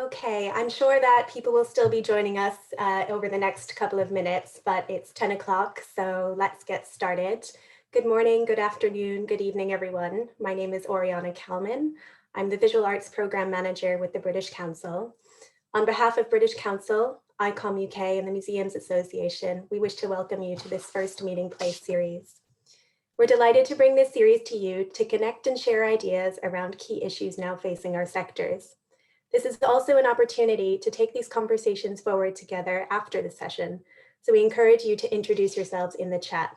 Okay, I'm sure that people will still be joining us over the next couple of minutes, but it's 10 o'clock, so let's get started. Good morning, good afternoon, good evening, everyone. My name is Oriana Kalman. I'm the Visual Arts Program Manager with the British Council. On behalf of British Council, ICOM UK and the Museums Association, we wish to welcome you to this first Meeting Place series. We're delighted to bring this series to you to connect and share ideas around key issues now facing our sectors. This is also an opportunity to take these conversations forward together after the session, so we encourage you to introduce yourselves in the chat.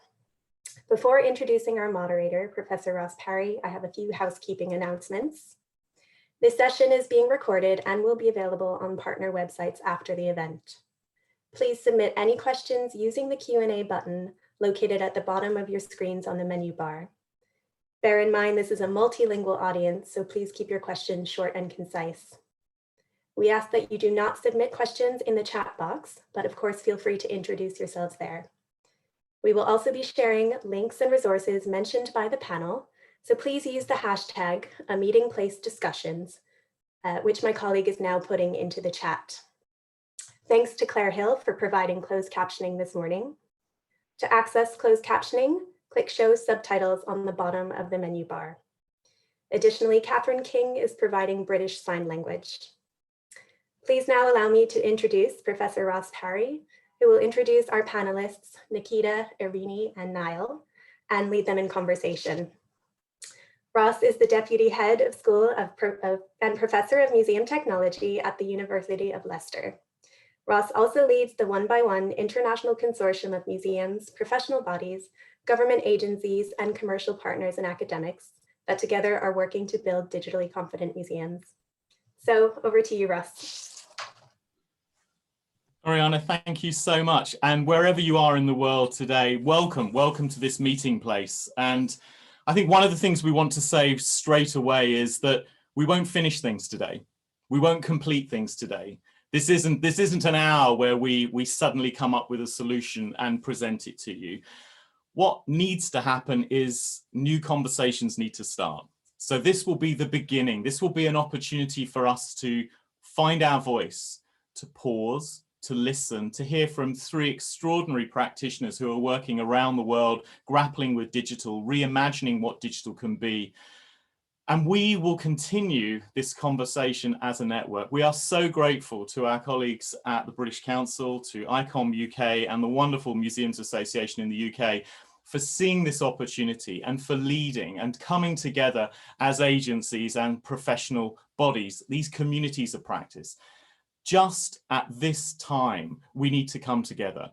Before introducing our moderator, Professor Ross Parry, I have a few housekeeping announcements. This session is being recorded and will be available on partner websites after the event. Please submit any questions using the Q&A button located at the bottom of your screens on the menu bar. Bear in mind, this is a multilingual audience, so please keep your questions short and concise. We ask that you do not submit questions in the chat box, but of course, feel free to introduce yourselves there. We will also be sharing links and resources mentioned by the panel, so please use the hashtag #meetingplacediscussions, which my colleague is now putting into the chat. Thanks to Claire Hill for providing closed captioning this morning. To access closed captioning, click Show Subtitles on the bottom of the menu bar. Additionally, Catherine King is providing British Sign Language. Please now allow me to introduce Professor Ross Parry, who will introduce our panelists, Nikita, Irini, and Niall, and lead them in conversation. Ross is the Deputy Head of School and Professor of Museum Technology at the University of Leicester. Ross also leads the One by One International Consortium of museums, professional bodies, government agencies, and commercial partners and academics that together are working to build digitally confident museums. So over to you, Ross. Oriana, thank you so much. And wherever you are in the world today, welcome to this meeting place. And I think one of the things we want to say straight away is that we won't finish things today. We won't complete things today. This isn't an hour where we suddenly come up with a solution and present it to you. What needs to happen is new conversations need to start. So this will be the beginning. This will be an opportunity for us to find our voice, to pause, to listen, to hear from three extraordinary practitioners who are working around the world, grappling with digital, reimagining what digital can be. And we will continue this conversation as a network. We are so grateful to our colleagues at the British Council, to ICOM UK and the wonderful Museums Association in the UK for seeing this opportunity and for leading and coming together as agencies and professional bodies, these communities of practice. Just at this time, we need to come together.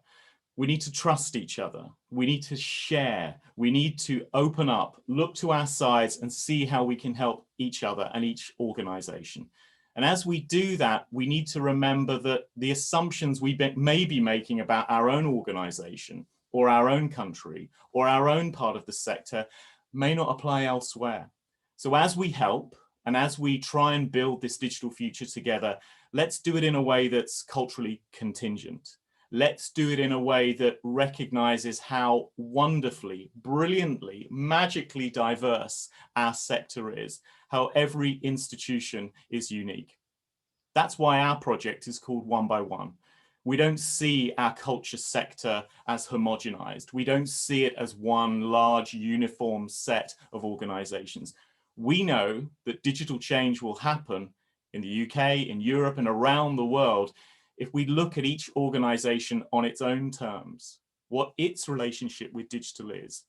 We need to trust each other. We need to share. We need to open up, look to our sides and see how we can help each other and each organization. And as we do that, we need to remember that the assumptions we may be making about our own organization or our own country or our own part of the sector may not apply elsewhere. So as we help and as we try and build this digital future together, let's do it in a way that's culturally contingent. Let's do it in a way that recognizes how wonderfully, brilliantly, magically diverse our sector is, how every institution is unique. That's why our project is called One by One. We don't see our culture sector as homogenized. We don't see it as one large uniform set of organizations. We know that digital change will happen in the UK, in Europe, and around the world if we look at each organization on its own terms, what its relationship with digital is,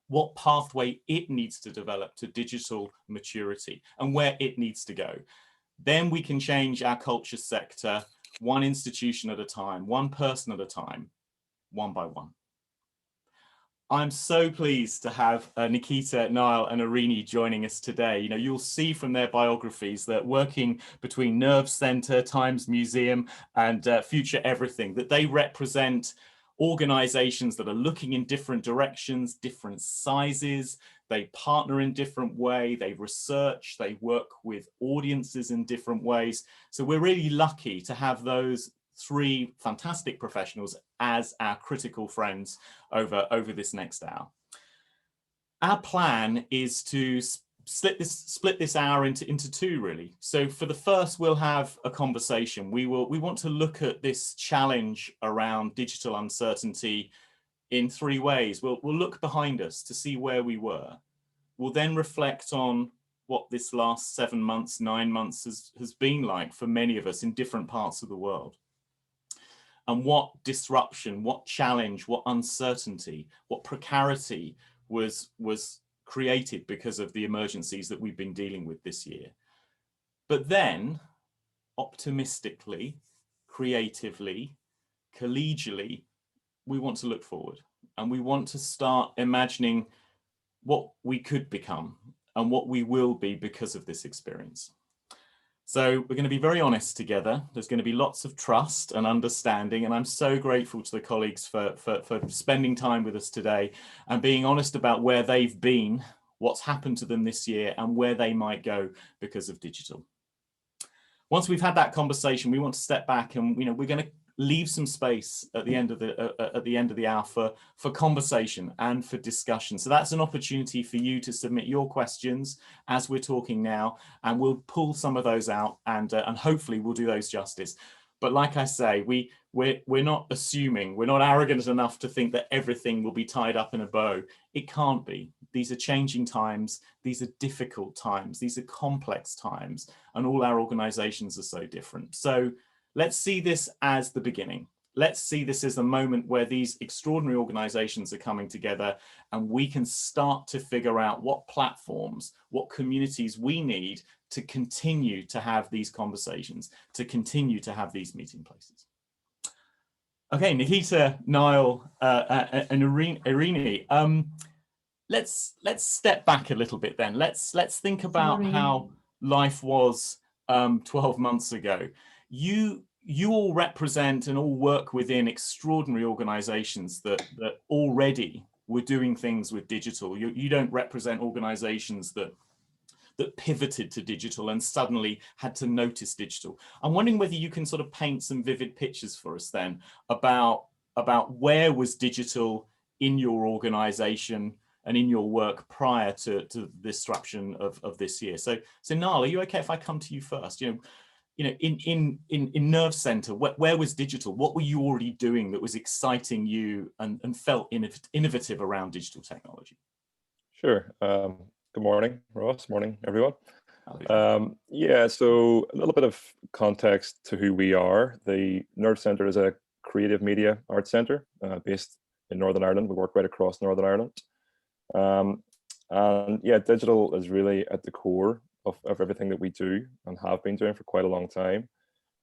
what pathway it needs to develop to digital maturity, and where it needs to go. Then we can change our culture sector one institution at a time, one person at a time, one by one. I'm so pleased to have Nikita, Niall and Irini joining us today. You know, you'll see from their biographies that working between Nerve Centre, Times Museum and Future Everything, that they represent organizations that are looking in different directions, different sizes, they partner in different way, they research, they work with audiences in different ways. So we're really lucky to have those three fantastic professionals as our critical friends over this next hour. Our plan is to split this hour into two, really. So for the first, we'll have a conversation. We want to look at this challenge around digital uncertainty in three ways. We'll look behind us to see where we were. We'll then reflect on what this last 7 months, 9 months has been like for many of us in different parts of the world. And what disruption, what challenge, what uncertainty, what precarity was created because of the emergencies that we've been dealing with this year. But then, optimistically, creatively, collegially, we want to look forward, and we want to start imagining what we could become and what we will be because of this experience. So we're going to be very honest together. There's going to be lots of trust and understanding, and I'm so grateful to the colleagues for spending time with us today and being honest about where they've been, what's happened to them this year, and where they might go because of digital. Once we've had that conversation, we want to step back, and we're going to leave some space at the end of the hour for conversation and for discussion. So that's an opportunity for you to submit your questions as we're talking now, and we'll pull some of those out, and hopefully we'll do those justice. But like I say, we're not assuming, we're not arrogant enough to think that everything will be tied up in a bow. It can't be. These are changing times. These are difficult times. These are complex times, and all our organizations are so different. So let's see this as the beginning. Let's see this as a moment where these extraordinary organizations are coming together, and we can start to figure out what platforms, what communities we need to continue to have these conversations, to continue to have these meeting places. Okay, Nikita, Niall, and Irini, let's step back a little bit then. Let's think about how life was 12 months ago. You all represent and all work within extraordinary organizations that already were doing things with digital. You don't represent organizations that pivoted to digital and suddenly had to notice digital. I'm wondering whether you can sort of paint some vivid pictures for us then about where was digital in your organization and in your work prior to the disruption of this year. So Niall, are you okay if I come to you first? In Nerve Center, where was digital? What were you already doing that was exciting you and felt innovative around digital technology? Sure. Good morning, Ross. Morning, everyone. Yeah, so a little bit of context to who we are. The Nerve Center is a creative media arts center based in Northern Ireland. We work right across Northern Ireland. And yeah, digital is really at the core of everything that we do and have been doing for quite a long time.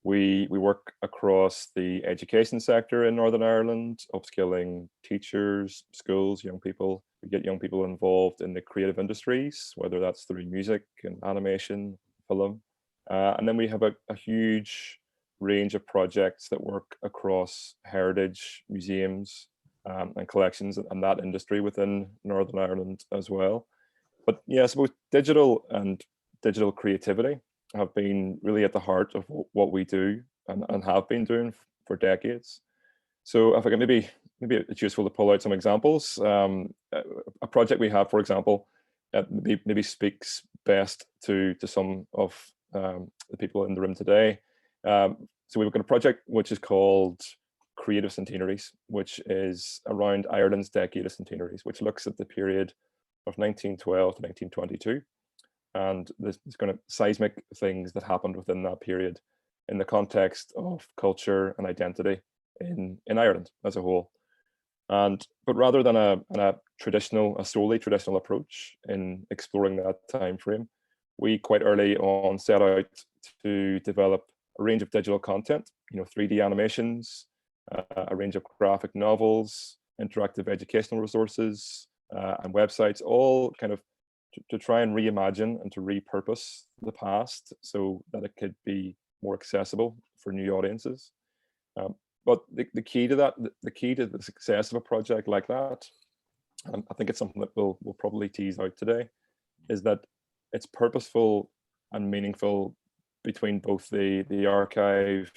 We work across the education sector in Northern Ireland, upskilling teachers, schools, young people. We get young people involved in the creative industries, whether that's through music and animation, film. And then we have a huge range of projects that work across heritage, museums, and collections and that industry within Northern Ireland as well. But yeah, I suppose digital and digital creativity have been really at the heart of what we do and have been doing for decades. So if I can maybe it's useful to pull out some examples. A project we have, for example, maybe speaks best to some of the people in the room today. So we've got a project which is called Creative Centenaries, which is around Ireland's decade of centenaries, which looks at the period of 1912 to 1922. And there's kind of seismic things that happened within that period in the context of culture and identity in Ireland as a whole. But rather than a solely traditional approach in exploring that time frame, we quite early on set out to develop a range of digital content, 3D animations, a range of graphic novels, interactive educational resources, and websites, all kind of to try and reimagine and to repurpose the past so that it could be more accessible for new audiences. But the key to that, the key to the success of a project like that, and I think it's something that we'll probably tease out today, is that it's purposeful and meaningful between both the archive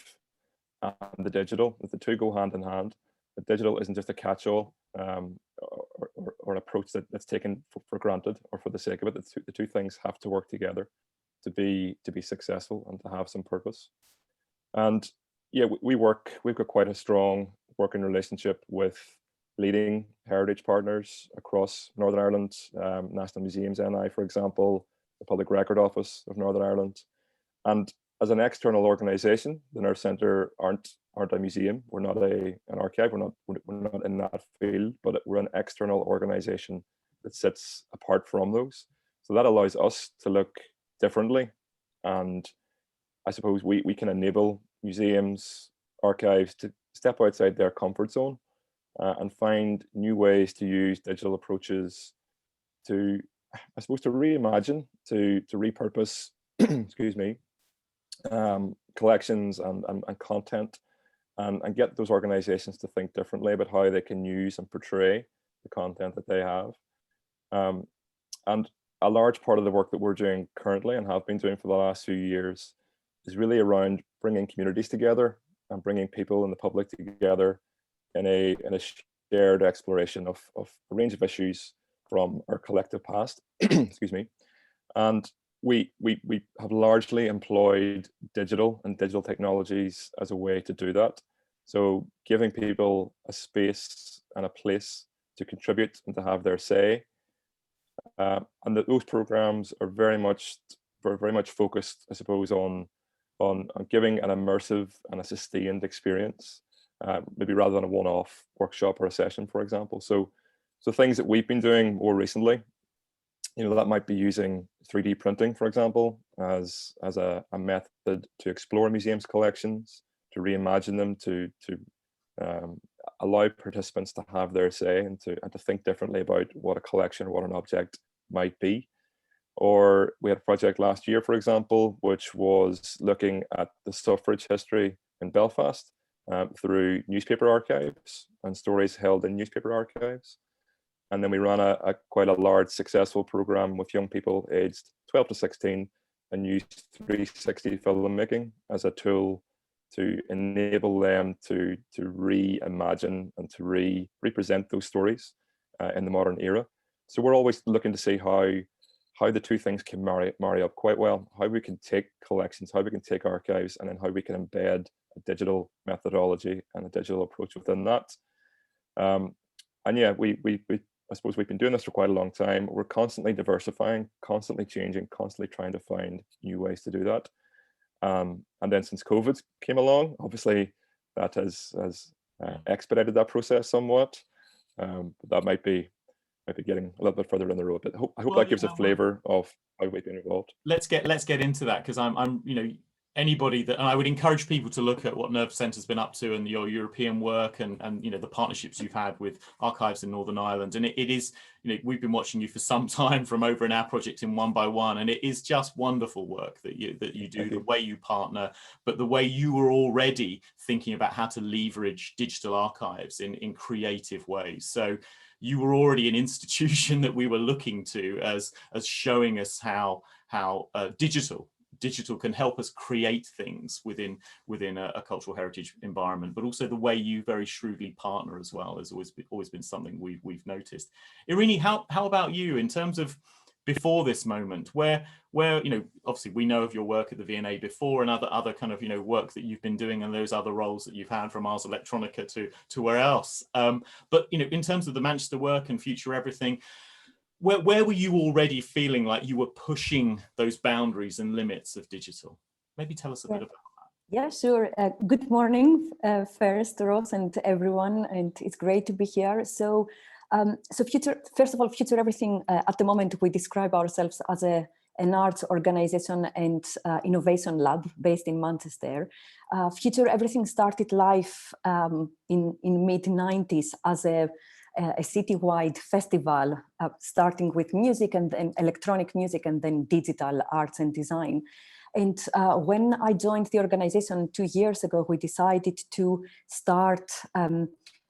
and the digital. The two go hand in hand. The digital isn't just a catch-all an approach that's taken for granted or for the sake of it. The two things have to work together to be successful and to have some purpose. And yeah, we've got quite a strong working relationship with leading heritage partners across Northern Ireland, National Museums NI, for example, the Public Record Office of Northern Ireland. And as an external organisation, the Nerve Centre aren't a museum. We're not an archive. We're not in that field, but we're an external organisation that sits apart from those. So that allows us to look differently, and I suppose we can enable museums, archives to step outside their comfort zone and find new ways to use digital approaches to, I suppose, to reimagine, to repurpose, excuse me, collections and content, and get those organizations to think differently about how they can use and portray the content that they have. And a large part of the work that we're doing currently and have been doing for the last few years is really around bringing communities together and bringing people in the public together in a shared exploration of a range of issues from our collective past. Excuse me. And we have largely employed digital technologies as a way to do that. So giving people a space and a place to contribute and to have their say. And those programs are very much focused, I suppose, on giving an immersive and a sustained experience, maybe rather than a one-off workshop or a session, for example. So things that we've been doing more recently, that might be using 3D printing, for example, as a method to explore museums' collections, to reimagine them, to allow participants to have their say and to think differently about what a collection or what an object might be. Or we had a project last year, for example, which was looking at the suffrage history in Belfast through newspaper archives and stories held in newspaper archives. And then we ran a quite a large successful program with young people aged 12 to 16 and used 360 filmmaking as a tool to enable them to reimagine and to represent those stories in the modern era. So we're always looking to see how the two things can marry up quite well, how we can take collections, how we can take archives, and then how we can embed a digital methodology and a digital approach within that. And yeah, I suppose we've been doing this for quite a long time. We're constantly diversifying, constantly changing, constantly trying to find new ways to do that. And then since COVID came along, obviously that has expedited that process somewhat. But that might be getting a little bit further down the road. But I hope that gives a flavour of how we've been involved. Let's get into that, because I'm anybody that, and I would encourage people to look at what Nerve Centre's been up to and your European work and the partnerships you've had with archives in Northern Ireland. And it is, we've been watching you for some time from over in our project in One by One, and it is just wonderful work that you do, the way you partner, but the way you were already thinking about how to leverage digital archives in creative ways. So you were already an institution that we were looking to as showing us how digital can help us create things within a cultural heritage environment, but also the way you very shrewdly partner as well has always been something we've noticed. Irini, how about you in terms of before this moment, where obviously we know of your work at the V&A before and other kind of work that you've been doing and those other roles that you've had from Ars Electronica to where else, but in terms of the Manchester work and Future Everything, where were you already feeling like you were pushing those boundaries and limits of digital? Maybe tell us a bit about that. Yeah, sure. Good morning, first, Ross, and everyone, and it's great to be here. So first of all, Future Everything, at the moment, we describe ourselves as an arts organization and innovation lab based in Manchester. Future Everything started life in mid-90s as a citywide festival, starting with music and then electronic music and then digital arts and design. And when I joined the organization 2 years ago, we decided to start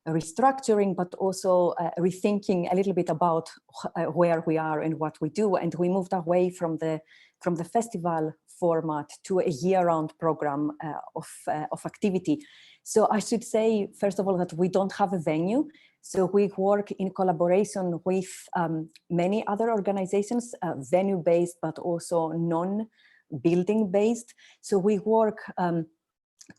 restructuring, but also rethinking a little bit about where we are and what we do. And we moved away from the festival format to a year-round program of activity. So I should say, first of all, that we don't have a venue. So we work in collaboration with many other organizations, venue-based, but also non-building-based. So we work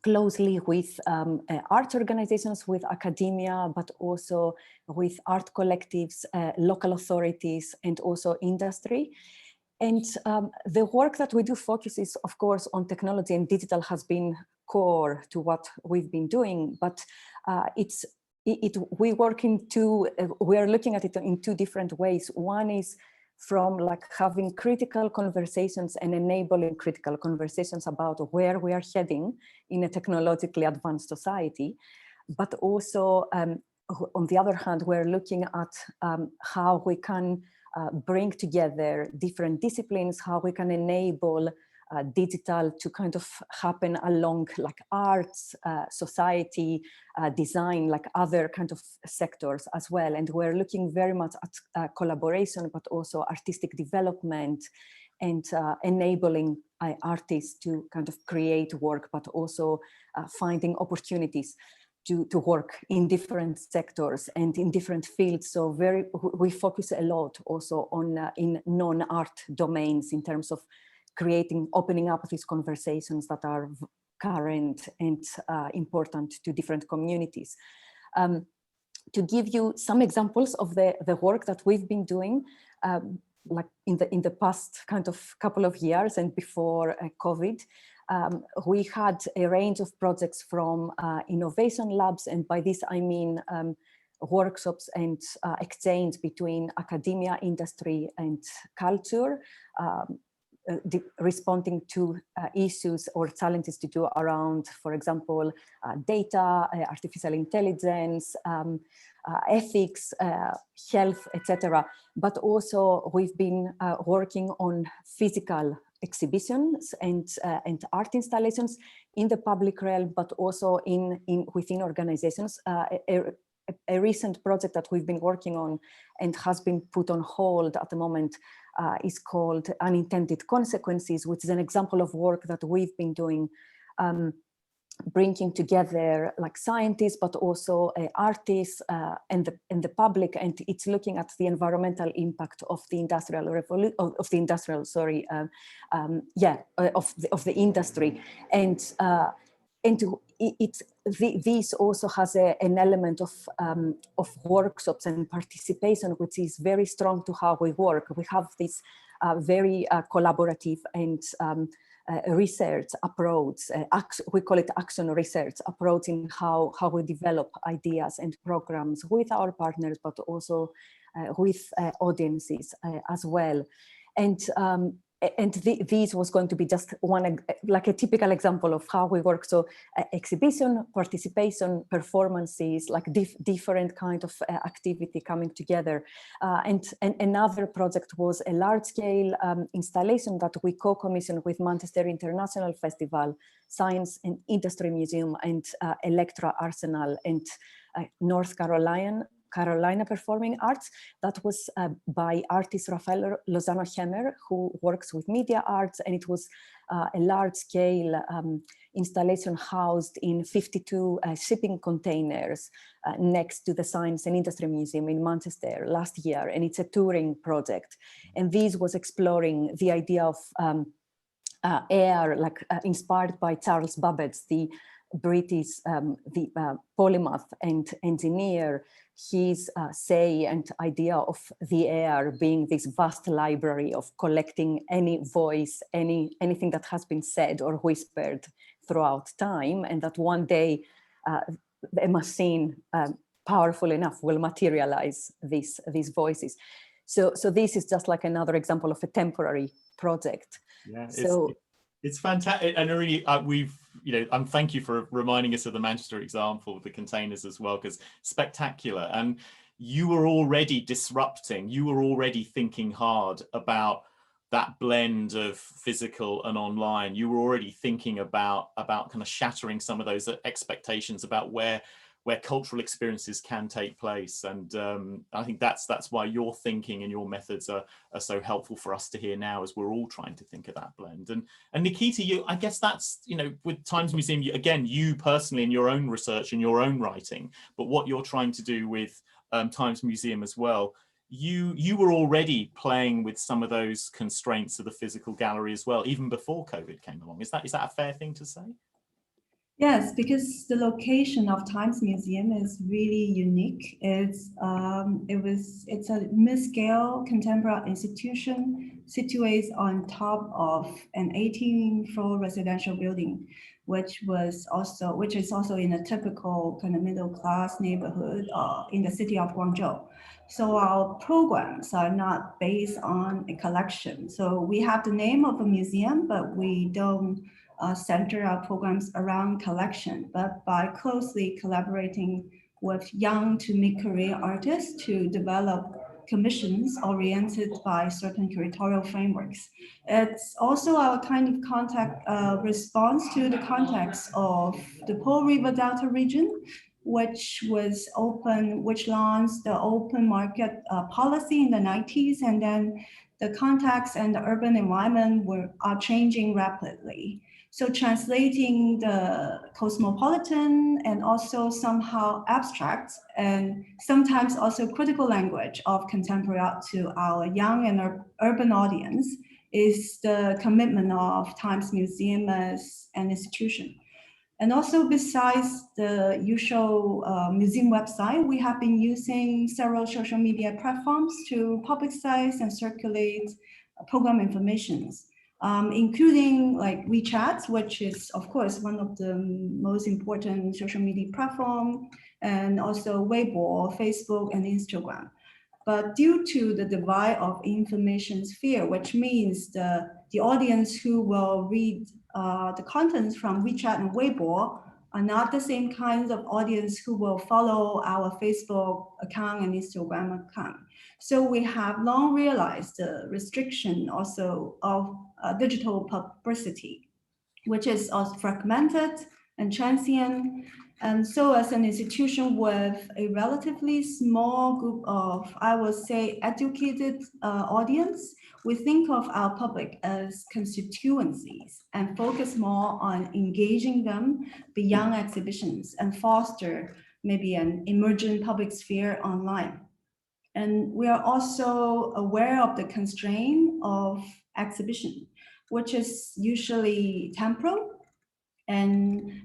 closely with art organizations, with academia, but also with art collectives, local authorities, and also industry. And the work that we do focuses, of course, on technology, and digital has been core to what we've been doing, but we are looking at it in two different ways. One is from like having critical conversations and enabling critical conversations about where we are heading in a technologically advanced society. But also, on the other hand, we're looking at how we can bring together different disciplines, how we can enable digital to kind of happen along like arts, society, design, like other kind of sectors as well. And we're looking very much at collaboration, but also artistic development and enabling artists to kind of create work, but also finding opportunities to work in different sectors and in different fields. So we focus a lot also on in non-art domains in terms of opening up these conversations that are current and important to different communities. To give you some examples of the work that we've been doing, like in the past kind of couple of years and before COVID, we had a range of projects from innovation labs, and by this I mean workshops and exchange between academia, industry, and culture, responding to issues or challenges to do around, for example, data, artificial intelligence, ethics, health, etc. But also we've been working on physical exhibitions and art installations in the public realm, but also within organizations. A recent project that we've been working on and has been put on hold at the moment is called Unintended Consequences, which is an example of work that we've been doing, bringing together like scientists, but also artists and the public, and it's looking at the environmental impact of the industrial revolution, of the industry, and this also has an element of workshops and participation, which is very strong to how we work. We have this very collaborative and research approach. We call it action research approach in how we develop ideas and programs with our partners, but also with audiences as well. And this was going to be just one, like a typical example of how we work. So exhibition, participation, performances, like different kind of activity coming together. And another project was a large-scale installation that we co-commissioned with Manchester International Festival, Science and Industry Museum, and Electra Arsenal, and North Carolina Performing Arts. That was by artist Rafael Lozano-Hemmer, who works with media arts, and it was a large-scale installation housed in 52 shipping containers next to the Science and Industry Museum in Manchester last year, and it's a touring project. And this was exploring the idea of air, like inspired by Charles Babbage, the British polymath and engineer. His say and idea of the air being this vast library of collecting any voice, anything that has been said or whispered throughout time, and that one day a machine powerful enough will materialize these voices. So this is just like another example of a temporary project. Yeah, so it's fantastic, and really, thank you for reminding us of the Manchester example, the containers as well, because spectacular. And you were already disrupting. You were already thinking hard about that blend of physical and online. You were already thinking about kind of shattering some of those expectations about where where cultural experiences can take place. And I think that's why your thinking and your methods are so helpful for us to hear now, as we're all trying to think of that blend. And Nikita, I guess that's, with Times Museum, again, you personally in your own research and your own writing, but what you're trying to do with Times Museum as well, you were already playing with some of those constraints of the physical gallery as well, even before COVID came along. Is that a fair thing to say? Yes, because the location of Times Museum is really unique. It's a mid-scale contemporary institution situated on top of an 18-floor residential building, which is also in a typical kind of middle-class neighborhood in the city of Guangzhou. So our programs are not based on a collection. So we have the name of a museum, but we don't center our programs around collection, but by closely collaborating with young to mid-career artists to develop commissions oriented by certain curatorial frameworks. It's also our kind of response to the context of the Pearl River Delta region, which launched the open market policy in the 90s, and then the context and the urban environment are changing rapidly. So translating the cosmopolitan and also somehow abstract and sometimes also critical language of contemporary art to our young and urban audience is the commitment of Times Museum as an institution. And also besides the usual museum website, we have been using several social media platforms to publicize and circulate program informations. Including like WeChat, which is of course one of the most important social media platform, and also Weibo, Facebook, and Instagram. But due to the divide of information sphere, which means the audience who will read the contents from WeChat and Weibo are not the same kinds of audience who will follow our Facebook account and Instagram account. So we have long realized the restriction also of digital publicity, which is also fragmented and transient. And so as an institution with a relatively small group of, I would say, educated audience, we think of our public as constituencies and focus more on engaging them beyond exhibitions and foster maybe an emergent public sphere online. And we are also aware of the constraint of exhibition, which is usually temporal. And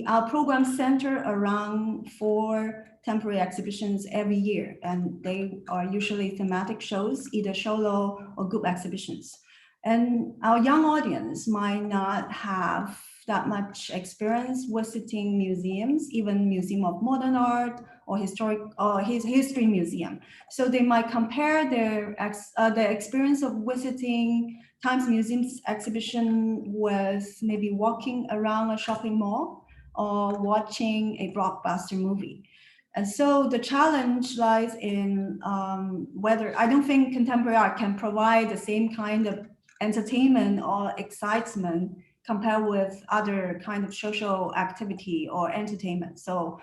our programs center around 4 temporary exhibitions every year, and they are usually thematic shows, either solo or group exhibitions. And our young audience might not have that much experience visiting museums, even Museum of Modern Art or History Museum. So they might compare their experience of visiting Times Museum's exhibition with maybe walking around a shopping mall or watching a blockbuster movie. And so the challenge lies in whether, I don't think contemporary art can provide the same kind of entertainment or excitement compared with other kind of social activity or entertainment. So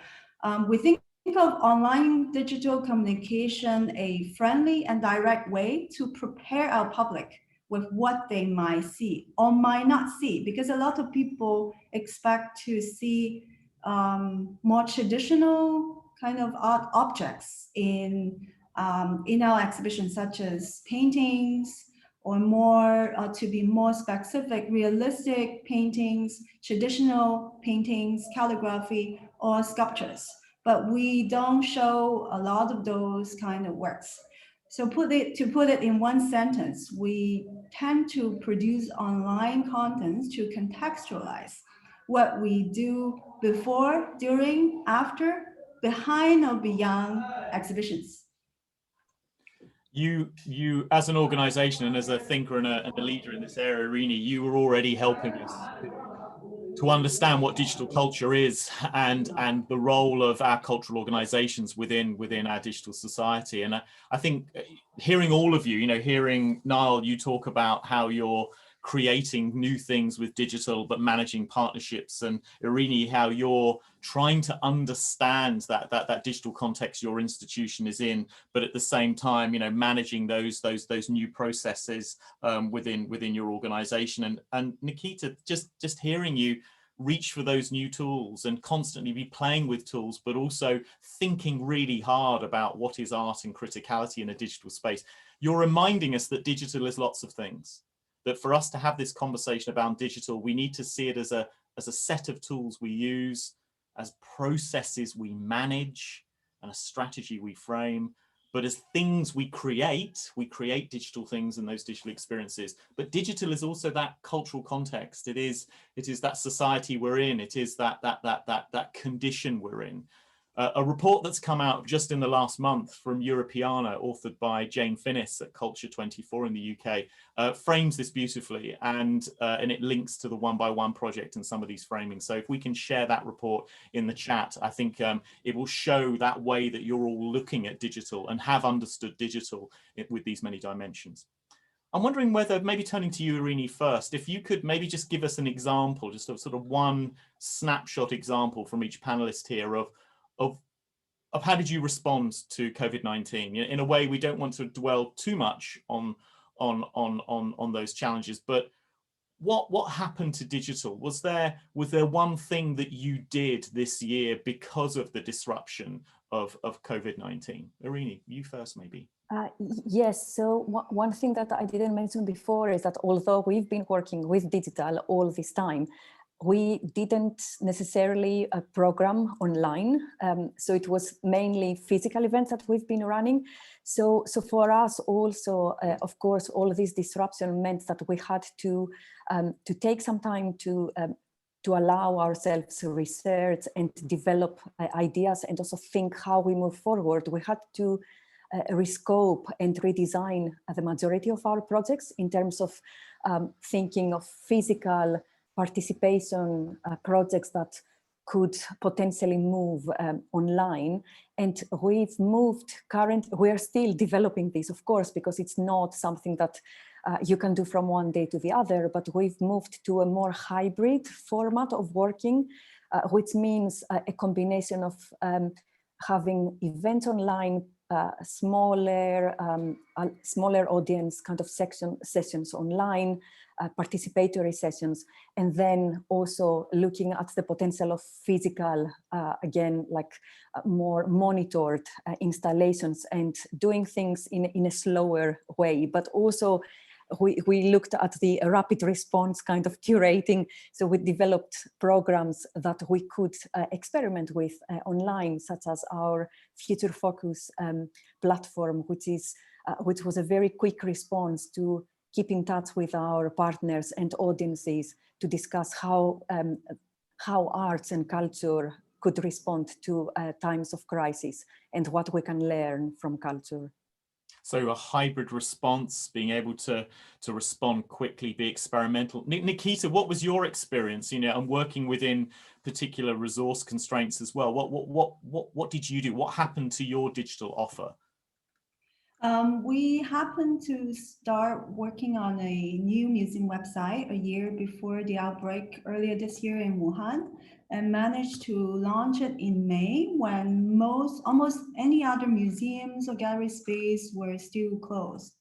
we think of online digital communication a friendly and direct way to prepare our public with what they might see or might not see, because a lot of people expect to see more traditional kind of art objects in our exhibitions, such as paintings, or more to be more specific, realistic paintings, traditional paintings, calligraphy, or sculptures. But we don't show a lot of those kind of works. So to put it in one sentence, we tend to produce online contents to contextualize what we do before, during, after, behind, or beyond exhibitions. You as an organization and as a thinker and a leader in this area, Irini, you were already helping us to understand what digital culture is and the role of our cultural organizations within our digital society. And I think hearing all of you, hearing Niall, you talk about how you're creating new things with digital, but managing partnerships. And Irini, how you're trying to understand that digital context your institution is in, but at the same time, managing those new processes within your organization. And Nikita, just hearing you reach for those new tools and constantly be playing with tools, but also thinking really hard about what is art and criticality in a digital space. You're reminding us that digital is lots of things, that for us to have this conversation about digital, we need to see it as a set of tools we use, as processes we manage, and a strategy we frame, but as things we create digital things and those digital experiences. But digital is also that cultural context. It is that society we're in. It is that condition we're in. A report that's come out just in the last month from Europeana, authored by Jane Finnis at Culture 24 in the UK, frames this beautifully, and it links to the One by One project and some of these framings. So if we can share that report in the chat, I think it will show that way that you're all looking at digital and have understood digital with these many dimensions. I'm wondering whether, maybe turning to you, Irini, first, if you could maybe just give us an example, just a sort of one snapshot example from each panelist here of how did you respond to COVID-19? In a way, we don't want to dwell too much on those challenges, but what happened to digital? Was there one thing that you did this year because of the disruption of COVID-19? Irini, you first, maybe. Yes, so one thing that I didn't mention before is that although we've been working with digital all this time, we didn't necessarily program online. So it was mainly physical events that we've been running. So for us also, of course, all of this disruption meant that we had to take some time to allow ourselves to research and develop ideas and also think how we move forward. We had to rescope and redesign the majority of our projects in terms of thinking of physical participation projects that could potentially move online. And we've moved we're still developing this, of course, because it's not something that you can do from one day to the other, but we've moved to a more hybrid format of working, which means a combination of having events online, smaller audience kind of sessions online, participatory sessions, and then also looking at the potential of physical, again, like more monitored installations and doing things in a slower way. But also we looked at the rapid response kind of curating. So we developed programs that we could experiment with online, such as our Future Focus platform, which was a very quick response to keep in touch with our partners and audiences to discuss how arts and culture could respond to times of crisis and what we can learn from culture. So a hybrid response, being able to respond quickly, be experimental. Nikita, what was your experience, and working within particular resource constraints as well? What did you do? What happened to your digital offer? We happened to start working on a new museum website a year before the outbreak earlier this year in Wuhan, and managed to launch it in May when almost any other museums or gallery space were still closed.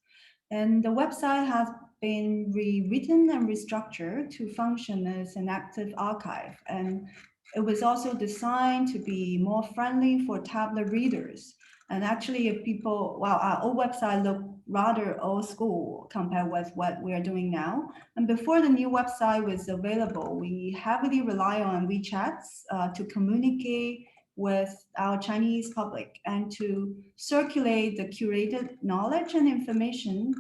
And the website has been rewritten and restructured to function as an active archive. And it was also designed to be more friendly for tablet readers. And actually, if people, our old website looked rather old school compared with what we are doing now. And before the new website was available, we heavily rely on WeChats to communicate with our Chinese public and to circulate the curated knowledge and information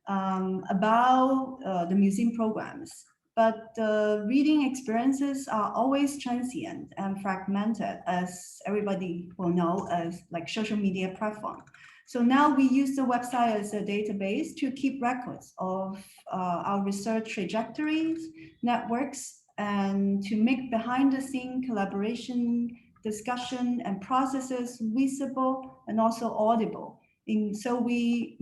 about the museum programs. But the reading experiences are always transient and fragmented, as everybody will know, as like social media platform. So now we use the website as a database to keep records of our research trajectories, networks, and to make behind-the-scene collaboration, discussion, and processes visible and also audible. So we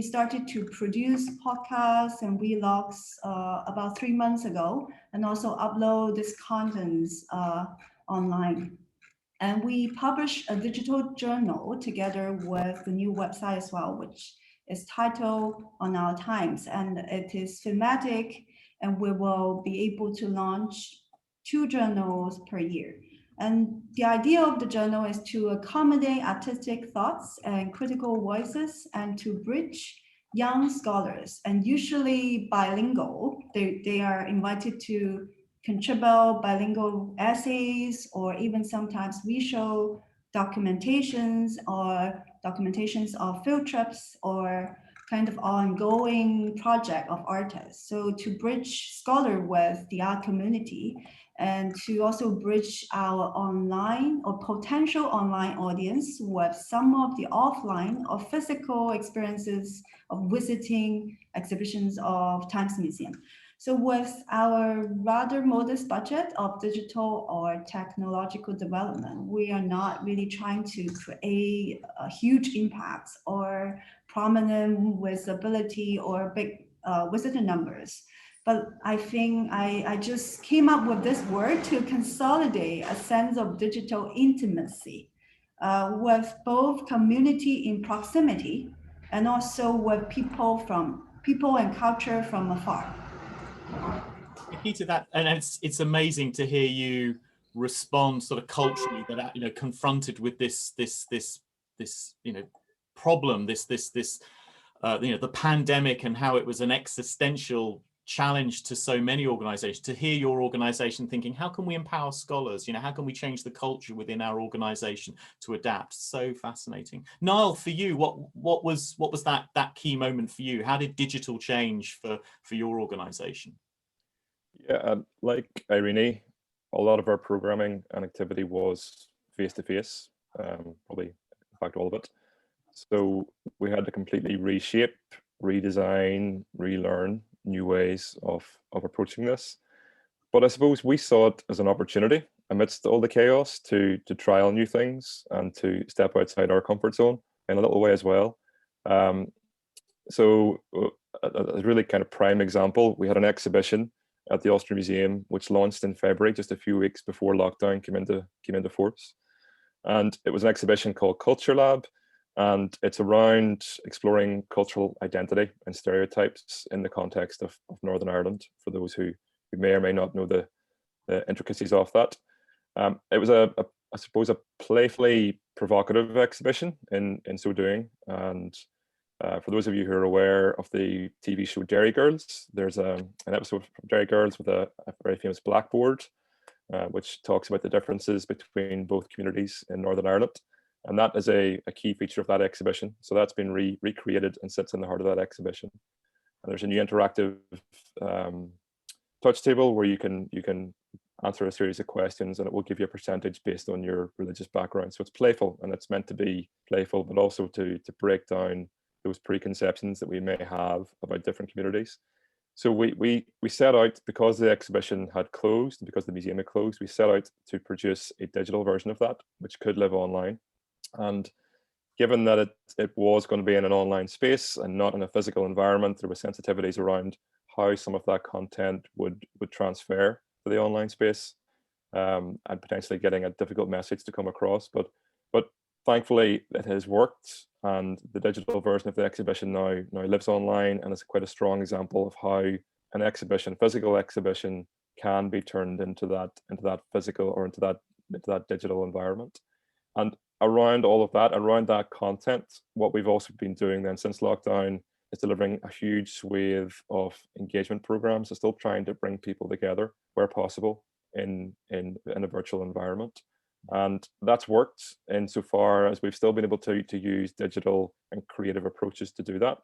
started to produce podcasts and vlogs about 3 months ago, and also upload this contents online. And we publish a digital journal together with the new website as well, which is titled On Our Times, and it is thematic, and we will be able to launch 2 journals per year. And the idea of the journal is to accommodate artistic thoughts and critical voices, and to bridge young scholars, and usually bilingual. They are invited to contribute bilingual essays, or even sometimes visual documentations of field trips, or kind of ongoing project of artists. So to bridge scholar with the art community, and to also bridge our online or potential online audience with some of the offline or physical experiences of visiting exhibitions of Times Museum. So with our rather modest budget of digital or technological development, we are not really trying to create a huge impact or prominent visibility or big visitor numbers. But I think I just came up with this word to consolidate a sense of digital intimacy with both community in proximity, and also with people and culture from afar. Nikita, that, and it's amazing to hear you respond sort of culturally, that, you know, confronted with this you know, problem, this you know, the pandemic, and how it was an existential challenge to so many organizations. To hear your organization thinking, how can we empower scholars? You know, how can we change the culture within our organization to adapt? So fascinating. Niall, for you, what was that key moment for you? How did digital change for your organization? Yeah, like Irini, a lot of our programming and activity was face-to-face, probably in fact all of it. So we had to completely reshape, redesign, relearn new ways of approaching this. But I suppose we saw it as an opportunity amidst all the chaos to trial new things and to step outside our comfort zone in a little way as well. So a really kind of prime example, we had an exhibition at the Ulster Museum, which launched in February, just a few weeks before lockdown came into force. And it was an exhibition called Culture Lab, and it's around exploring cultural identity and stereotypes in the context of Northern Ireland, for those who may or may not know the intricacies of that. It was I suppose a playfully provocative exhibition in so doing. And for those of you who are aware of the TV show Derry Girls, there's an episode from Derry Girls with a very famous blackboard, which talks about the differences between both communities in Northern Ireland. And that is a key feature of that exhibition. So that's been recreated and sits in the heart of that exhibition. And there's a new interactive touch table where you can answer a series of questions, and it will give you a percentage based on your religious background. So it's playful, and it's meant to be playful, but also to break down those preconceptions that we may have about different communities. So we set out, because the exhibition had closed, because the museum had closed, we set out to produce a digital version of that, which could live online. And given that it was going to be in an online space and not in a physical environment, there were sensitivities around how some of that content would transfer to the online space, and potentially getting a difficult message to come across. But thankfully it has worked, and the digital version of the exhibition now lives online, and it's quite a strong example of how an physical exhibition can be turned into that physical, or into that digital environment. And around all of that, around that content, what we've also been doing then since lockdown is delivering a huge swathe of engagement programs. So still trying to bring people together where possible in a virtual environment. And that's worked insofar as we've still been able to use digital and creative approaches to do that.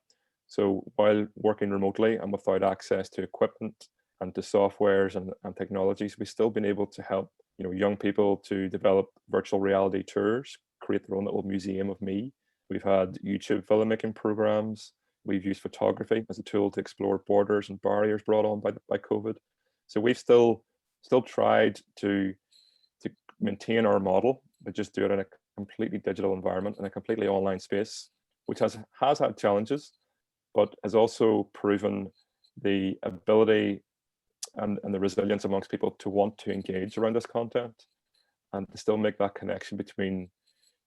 So while working remotely and without access to equipment and to softwares and technologies, we've still been able to help young people to develop virtual reality tours, create their own little museum of me. We've had YouTube filmmaking programs. We've used photography as a tool to explore borders and barriers brought on by COVID. So we've still tried to maintain our model, but just do it in a completely digital environment, in a completely online space. which has had challenges, but has also proven the ability and the resilience amongst people to want to engage around this content and to still make that connection between,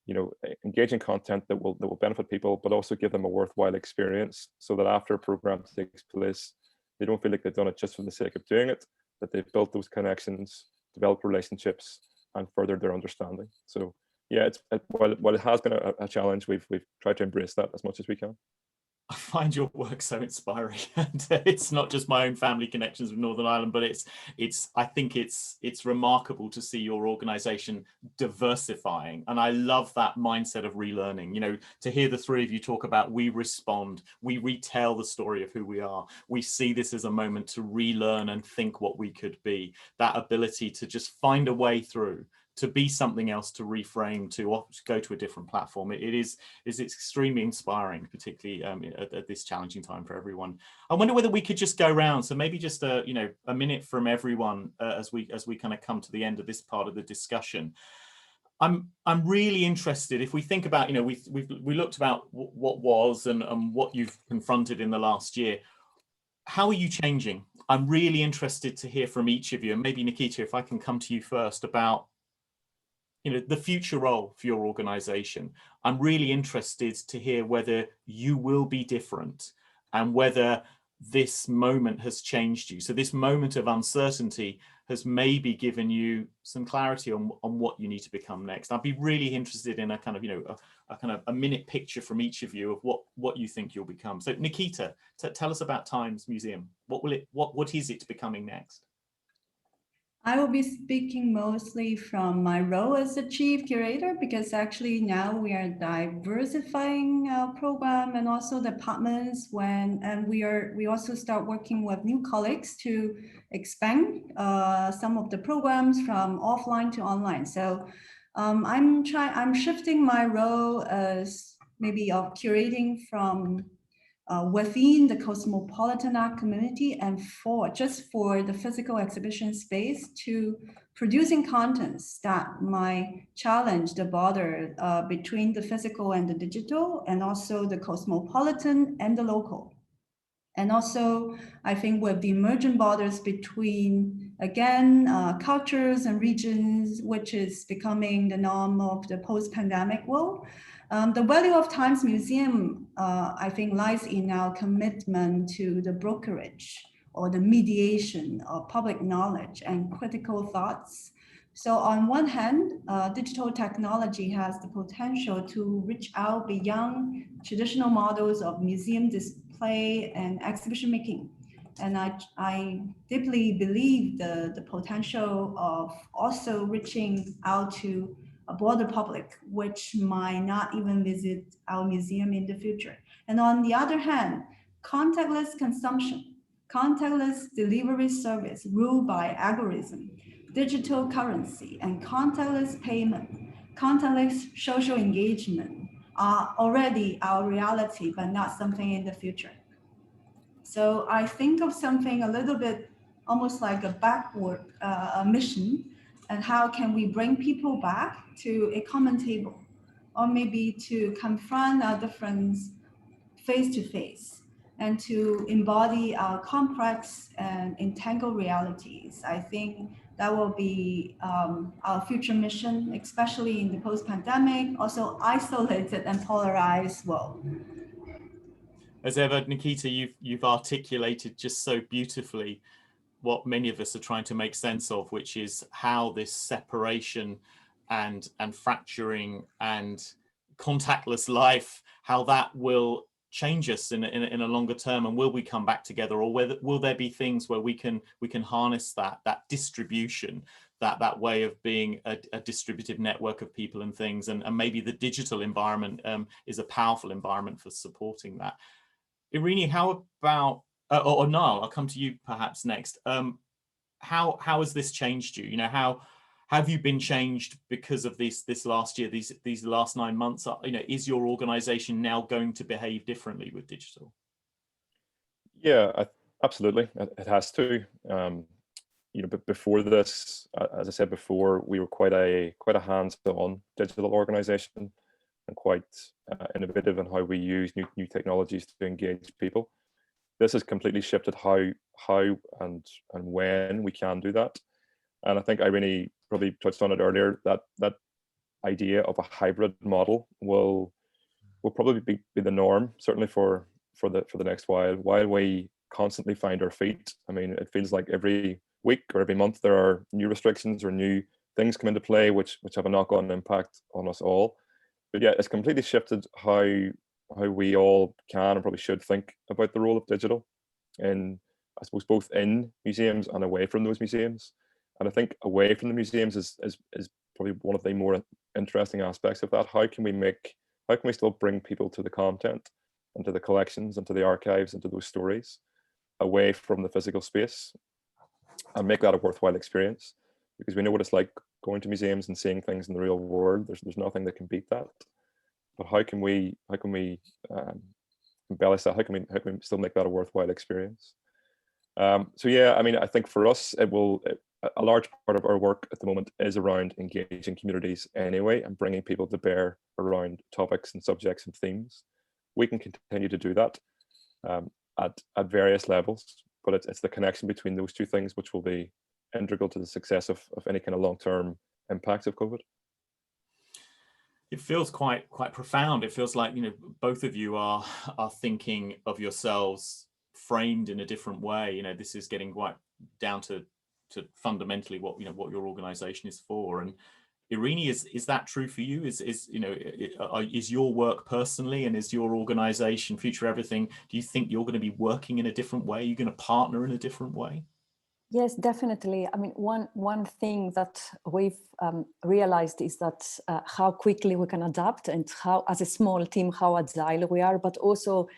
you know, engaging content that will benefit people, but also give them a worthwhile experience, so that after a program takes place, they don't feel like they've done it just for the sake of doing it, that they've built those connections, developed relationships, and furthered their understanding. So yeah, while it has been a challenge, we've tried to embrace that as much as we can. I find your work so inspiring, and it's not just my own family connections with Northern Ireland, but I think it's remarkable to see your organization diversifying, and I love that mindset of relearning. You know, to hear the three of you talk about we respond, we retell the story of who we are, we see this as a moment to relearn and think what we could be, that ability to just find a way through, to be something else, to reframe, to go to a different platform. It's extremely inspiring, particularly at this challenging time for everyone. I wonder whether we could just go around, so maybe just a minute from everyone as we kind of come to the end of this part of the discussion. I'm really interested, if we think about, we looked about what was and what you've confronted in the last year. How are you changing? I'm really interested to hear from each of you, and maybe Nikita, if I can come to you first, about the future role for your organization. I'm really interested to hear whether you will be different and whether this moment has changed you. So this moment of uncertainty has maybe given you some clarity on what you need to become next. I'd be really interested in a kind of a minute picture from each of you of what you think you'll become. So Nikita, tell us about Times Museum. What is it becoming next? I will be speaking mostly from my role as the chief curator, because actually now we are diversifying our program and also departments and we also start working with new colleagues to expand some of the programs from offline to online. So I'm shifting my role as maybe of curating from within the cosmopolitan art community and just for the physical exhibition space, to producing contents that might challenge the border between the physical and the digital, and also the cosmopolitan and the local. And also, I think with the emergent borders between, again, cultures and regions, which is becoming the norm of the post-pandemic world, the value of Times Museum, I think, lies in our commitment to the brokerage or the mediation of public knowledge and critical thoughts. So on one hand, digital technology has the potential to reach out beyond traditional models of museum display and exhibition making. And I deeply believe the potential of also reaching out to a broader public, which might not even visit our museum in the future. And on the other hand, contactless consumption, contactless delivery service ruled by algorithm, digital currency, and contactless payment, contactless social engagement are already our reality, but not something in the future. So I think of something a little bit almost like a backward mission, and how can we bring people back to a common table, or maybe to confront our difference face to face, and to embody our complex and entangled realities. I think that will be our future mission, especially in the post-pandemic, also isolated and polarized world. As ever, Nikita, you've articulated just so beautifully what many of us are trying to make sense of, which is how this separation and fracturing and contactless life, how that will change us in a longer term, and will we come back together, or will there be things where we can harness that distribution, that way of being a distributive network of people and things, and maybe the digital environment is a powerful environment for supporting that. Irini, how about or Niall, I'll come to you perhaps next. How has this changed you? How have you been changed because of this last year, these last 9 months? Is your organization now going to behave differently with digital? Yeah, absolutely. It has to. But before this, as I said before, we were quite a hands-on digital organization. and quite innovative in how we use new technologies to engage people. This has completely shifted how and when we can do that. And I think Irini probably touched on it earlier, that idea of a hybrid model will probably be the norm, certainly for the next while we constantly find our feet. I mean, it feels like every week or every month there are new restrictions or new things come into play which have a knock-on impact on us all. But yeah, it's completely shifted how we all can and probably should think about the role of digital, in, I suppose, both in museums and away from those museums. And I think away from the museums is probably one of the more interesting aspects of that. How can we still bring people to the content and to the collections and to the archives and to those stories away from the physical space and make that a worthwhile experience? Because we know what it's like going to museums and seeing things in the real world. There's nothing that can beat that. But how can we embellish that? How can we still make that a worthwhile experience? So yeah, I mean, I think for us, a large part of our work at the moment is around engaging communities anyway, and bringing people to bear around topics and subjects and themes. We can continue to do that at various levels, but it's the connection between those two things which will be integral to the success of any kind of long-term impacts of COVID. It feels quite profound. It feels like, both of you are thinking of yourselves framed in a different way. This is getting quite down to fundamentally what your organization is for. And Irini, is that true for you? Is your work personally, and is your organization, Future Everything, do you think you're going to be working in a different way? You're going to partner in a different way? Yes, definitely. I mean, one thing that we've realized is that how quickly we can adapt, and how, as a small team, how agile we are. But also,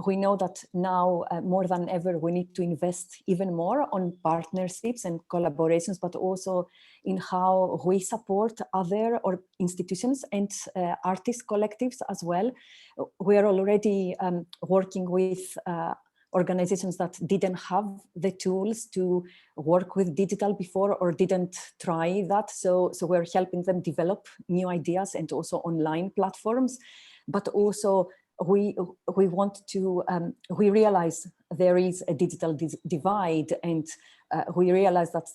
we know that now more than ever, we need to invest even more on partnerships and collaborations, but also in how we support other institutions and artist collectives as well. We are already working with organizations that didn't have the tools to work with digital before or didn't try that. So we're helping them develop new ideas and also online platforms. But also we want to, we realize there is a digital divide, and we realize that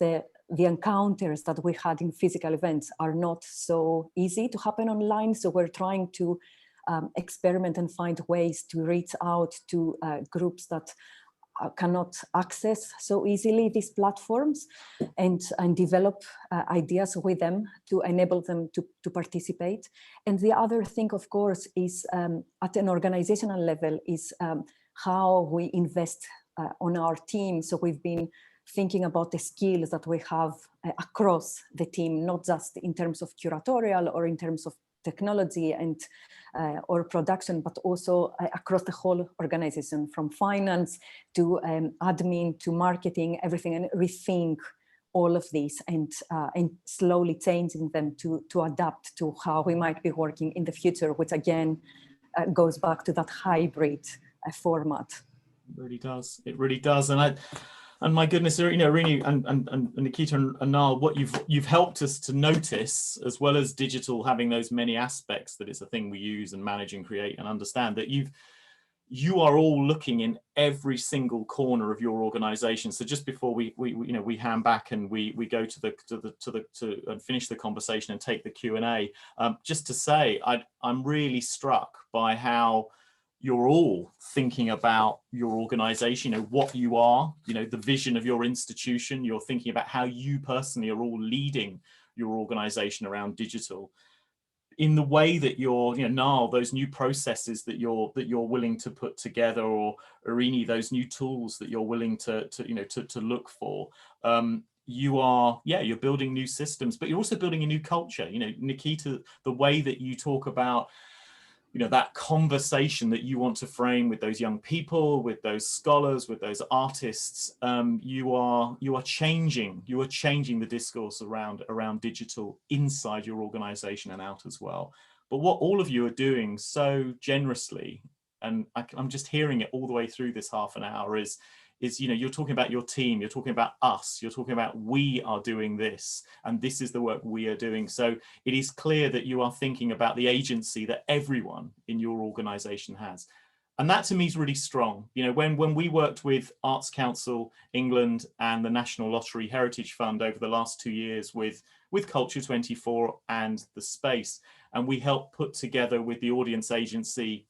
the encounters that we had in physical events are not so easy to happen online. So we're trying to experiment and find ways to reach out to groups that cannot access so easily these platforms, and develop ideas with them to enable them to participate. And the other thing, of course, is at an organizational level is how we invest on our team. So we've been thinking about the skills that we have across the team, not just in terms of curatorial or in terms of technology and or production, but also across the whole organization, from finance to admin to marketing, everything, and rethink all of these, and slowly changing them to adapt to how we might be working in the future, which again goes back to that hybrid format. It really does. It really does. And my goodness, Irini and Nikita and Niall, what you've helped us to notice, as well as digital having those many aspects that it's a thing we use and manage and create and understand, that you are all looking in every single corner of your organization. So just before we hand back and we go to and finish the conversation and take the Q&A, just to say, I'm really struck by how you're all thinking about your organization, what you are, the vision of your institution. You're thinking about how you personally are all leading your organization around digital, in the way that you're, Niall, those new processes that you're willing to put together, or Irini, those new tools that you're willing to look for. You're building new systems, but you're also building a new culture. Nikita, the way that you talk about that conversation that you want to frame with those young people, with those scholars, with those artists, you are changing the discourse around digital inside your organization and out as well. But what all of you are doing so generously, and I'm just hearing it all the way through this half an hour, is is, you're talking about your team, you're talking about us, you're talking about we are doing this, and this is the work we are doing. So it is clear that you are thinking about the agency that everyone in your organization has. And that to me is really strong. When we worked with Arts Council England and the National Lottery Heritage Fund over the last 2 years with Culture 24 and The Space, and we helped put together with the audience agency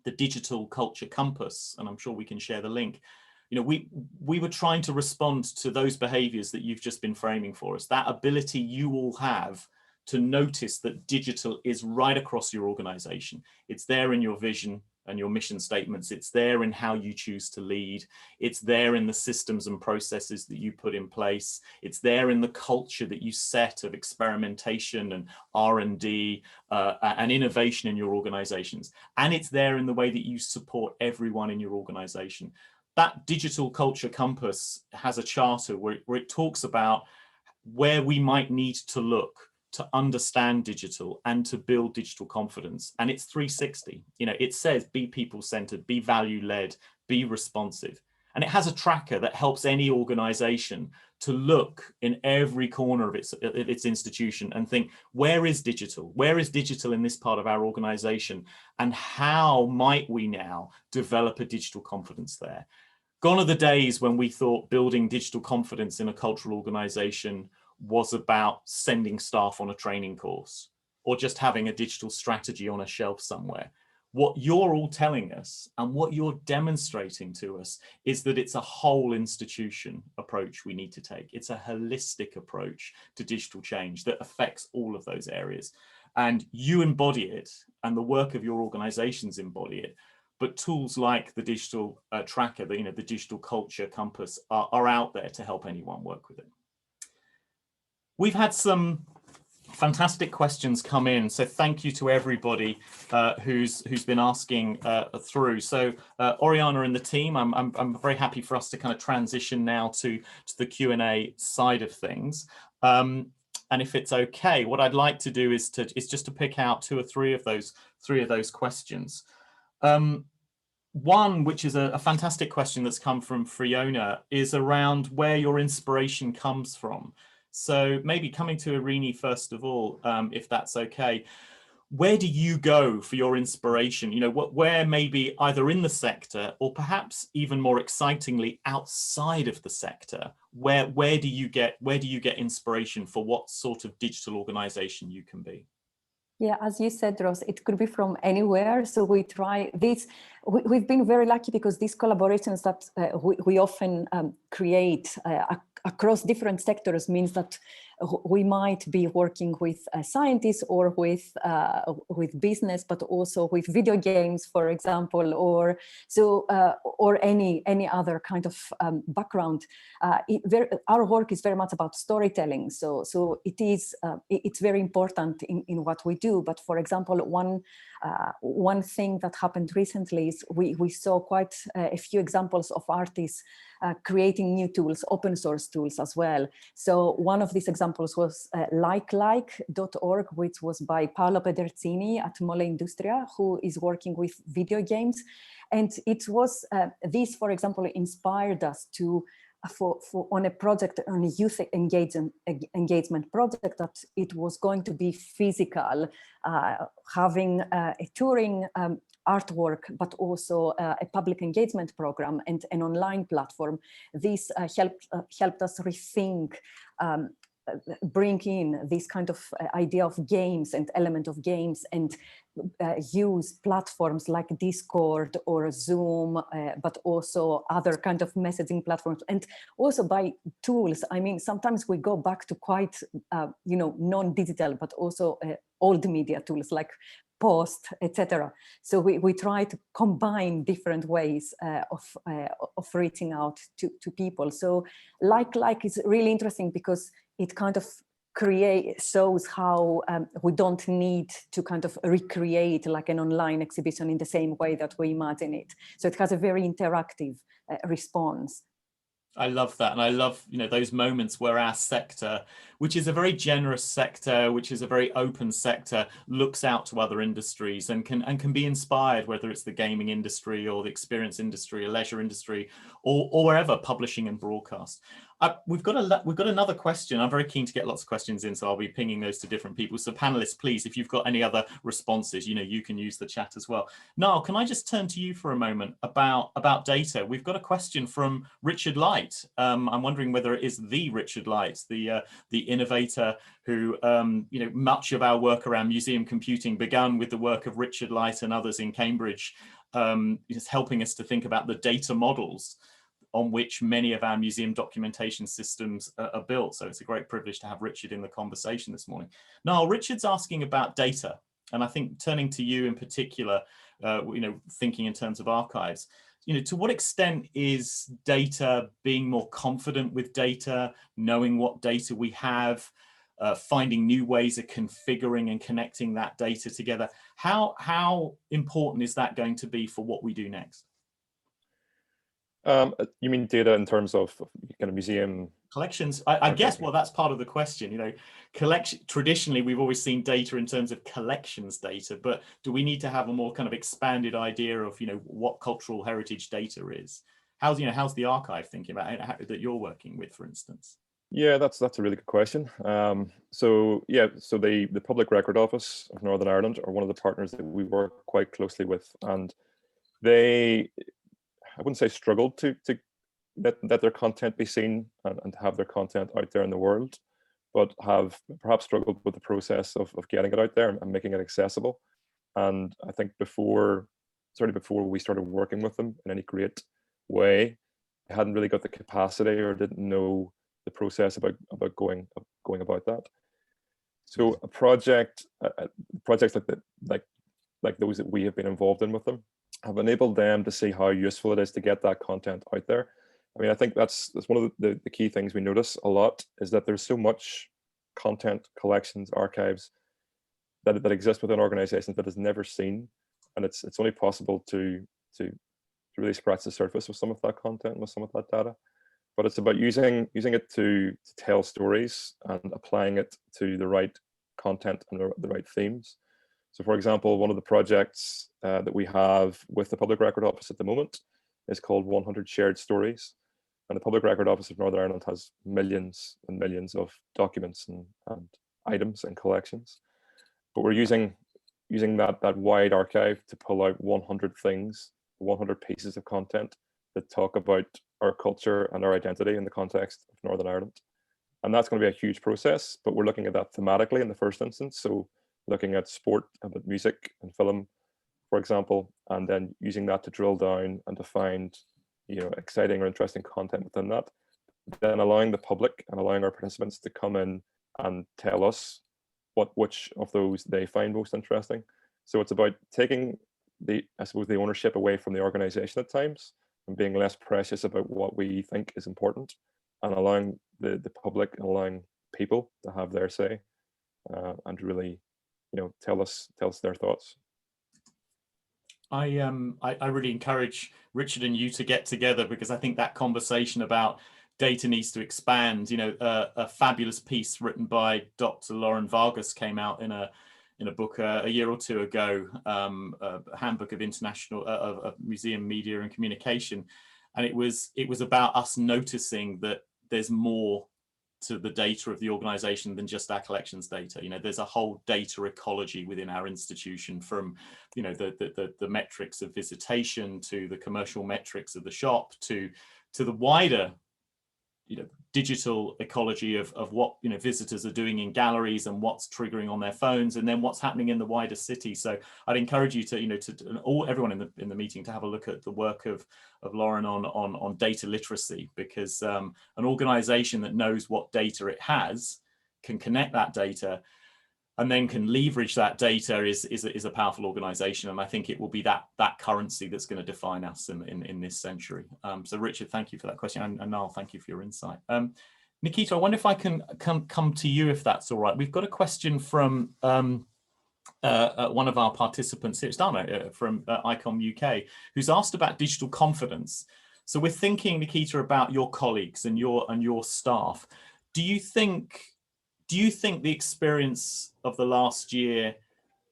the Digital Culture Compass, and I'm sure we can share the link. We were trying to respond to those behaviors that you've just been framing for us, that ability you all have to notice that digital is right across your organization. It's there in your vision and your mission statements. It's there in how you choose to lead. It's there in the systems and processes that you put in place. It's there in the culture that you set of experimentation and R&D and innovation in your organizations. And it's there in the way that you support everyone in your organization. That Digital Culture Compass has a charter where it talks about where we might need to look to understand digital and to build digital confidence. And it's 360. It says be people-centered, be value-led, be responsive. And it has a tracker that helps any organization to look in every corner of its institution and think, where is digital? Where is digital in this part of our organization? And how might we now develop a digital confidence there? Gone are the days when we thought building digital confidence in a cultural organization was about sending staff on a training course or just having a digital strategy on a shelf somewhere. What you're all telling us and what you're demonstrating to us is that it's a whole institution approach we need to take. It's a holistic approach to digital change that affects all of those areas. And you embody it, and the work of your organizations embody it. But tools like the digital tracker, the Digital Culture Compass are out there to help anyone work with it. We've had some fantastic questions come in, so thank you to everybody who's been asking through. So Oriana and the team, I'm very happy for us to kind of transition now to the Q&A side of things. And if it's okay, what I'd like to do is just to pick out two or three of those questions. One, which is a fantastic question that's come from Fiona, is around where your inspiration comes from. So maybe coming to Irini first of all, if that's okay. Where do you go for your inspiration? Where maybe either in the sector or perhaps even more excitingly outside of the sector, where do you get inspiration for what sort of digital organization you can be? Yeah, as you said, Ross, it could be from anywhere. So we try this. We've been very lucky because these collaborations that we often create across different sectors means that we might be working with scientists or with business, but also with video games, for example, or any other kind of background. Our work is very much about storytelling, so it's very important in what we do. But for example, one thing that happened recently is we saw quite a few examples of artists creating new tools, open source tools as well. So one of these examples was like.org, which was by Paolo Pederzini at Mole Industria, who is working with video games. And it was, this, for example, inspired us to on a project, on a youth engagement project, that it was going to be physical, having a touring artwork, but also a public engagement program and an online platform. This helped us rethink, bring in this kind of idea of games and element of games, and use platforms like Discord or Zoom, but also other kind of messaging platforms, and also by tools. I mean, sometimes we go back to quite, non-digital, but also old media tools like post, etc. So we try to combine different ways of reaching out to people. So like is really interesting because it kind of shows how we don't need to kind of recreate like an online exhibition in the same way that we imagine it. So it has a very interactive response. I love that, and I love those moments where our sector, which is a very generous sector, which is a very open sector, looks out to other industries and can be inspired, whether it's the gaming industry or the experience industry, or leisure industry, or wherever, publishing and broadcast. We've got another question. I'm very keen to get lots of questions in, so I'll be pinging those to different people. So panelists, please, if you've got any other responses, you can use the chat as well. Niall, can I just turn to you for a moment about data? We've got a question from Richard Light. I'm wondering whether it is the Richard Light, the innovator who, much of our work around museum computing began with the work of Richard Light and others in Cambridge, is helping us to think about the data models on which many of our museum documentation systems are built. So it's a great privilege to have Richard in the conversation this morning. Now, Richard's asking about data, and I think turning to you in particular, thinking in terms of archives, to what extent is data being more confident with data, knowing what data we have, finding new ways of configuring and connecting that data together? How important is that going to be for what we do next? You mean data in terms of kind of museum collections? I guess, well, that's part of the question. Collection, traditionally, we've always seen data in terms of collections data, but do we need to have a more kind of expanded idea of, what cultural heritage data is? How's the archive thinking about it, that you're working with, for instance? Yeah, that's a really good question. So the Public Record Office of Northern Ireland are one of the partners that we work quite closely with, and they, I wouldn't say struggled to let their content be seen and to have their content out there in the world, but have perhaps struggled with the process of getting it out there and making it accessible. And I think certainly before we started working with them in any great way, they hadn't really got the capacity or didn't know the process about going about that. So projects like those that we have been involved in with them have enabled them to see how useful it is to get that content out there. I mean, I think that's one of the key things we notice a lot, is that there's so much content, collections, archives that exist within organizations that is never seen, and it's only possible to really scratch the surface with some of that content, with some of that data. But it's about using it to tell stories and applying it to the right content and the right themes. So, for example, one of the projects that we have with the Public Record Office at the moment is called 100 Shared Stories. And the Public Record Office of Northern Ireland has millions and millions of documents and items and collections. But we're using that wide archive to pull out 100 things, 100 pieces of content that talk about our culture and our identity in the context of Northern Ireland. And that's going to be a huge process, but we're looking at that thematically in the first instance. So looking at sport, about music and film, for example, and then using that to drill down and to find, exciting or interesting content within that. Then allowing the public and allowing our participants to come in and tell us which of those they find most interesting. So it's about taking the ownership away from the organization at times and being less precious about what we think is important, and allowing the public and allowing people to have their say and really, tell us their thoughts. I really encourage Richard and you to get together, because I think that conversation about data needs to expand. A fabulous piece written by Dr. Lauren Vargas came out in a book a year or two ago, a handbook of international of museum media and communication, and it was about us noticing that there's more to the data of the organization than just our collections data. There's a whole data ecology within our institution, from the metrics of visitation to the commercial metrics of the shop to the wider digital ecology of what visitors are doing in galleries and what's triggering on their phones, and then what's happening in the wider city. So I'd encourage you to everyone in the meeting to have a look at the work of Lauren on data literacy, because an organization that knows what data it has can connect that data and then can leverage that data is a powerful organization. And I think it will be that currency that's going to define us in this century. So Richard, thank you for that question. And Niall, thank you for your insight. Nikita, I wonder if I can come to you, if that's all right. We've got a question from one of our participants here, Stano, from ICOM UK, who's asked about digital confidence. So we're thinking, Nikita, about your colleagues and your staff. Do you think Do you think the experience of the last year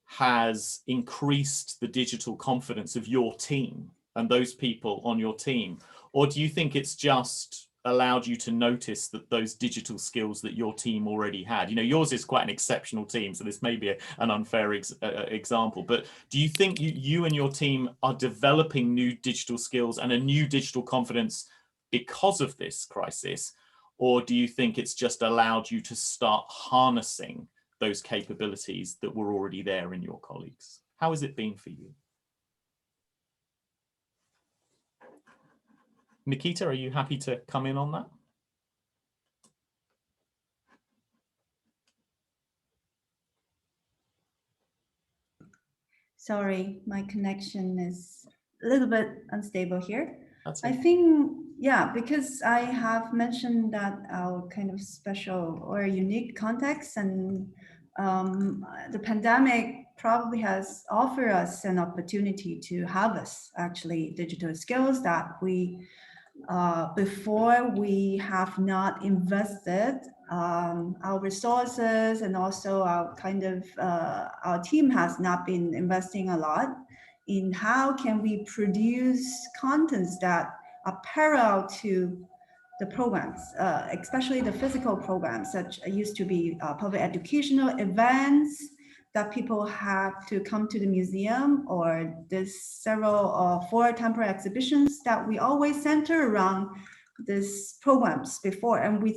has increased the digital confidence of your team and those people on your team? Or do you think it's just allowed you to notice that those digital skills that your team already had? You know, yours is quite an exceptional team, so this may be an unfair example, but do you think you and your team are developing new digital skills and a new digital confidence because of this crisis? Or do you think it's just allowed you to start harnessing those capabilities that were already there in your colleagues? How has it been for you? Nikita, are you happy to come in on that? Sorry, my connection is a little bit unstable here. That's I okay. think, yeah, because I have mentioned that our kind of special or unique context, and the pandemic probably has offered us an opportunity to harvest actually digital skills that we before we have not invested our resources, and also our kind of our team has not been investing a lot in how can we produce contents that are parallel to the programs, especially the physical programs, such used to be public educational events that people have to come to the museum, or there's several 4 temporary exhibitions that we always center around these programs before. And we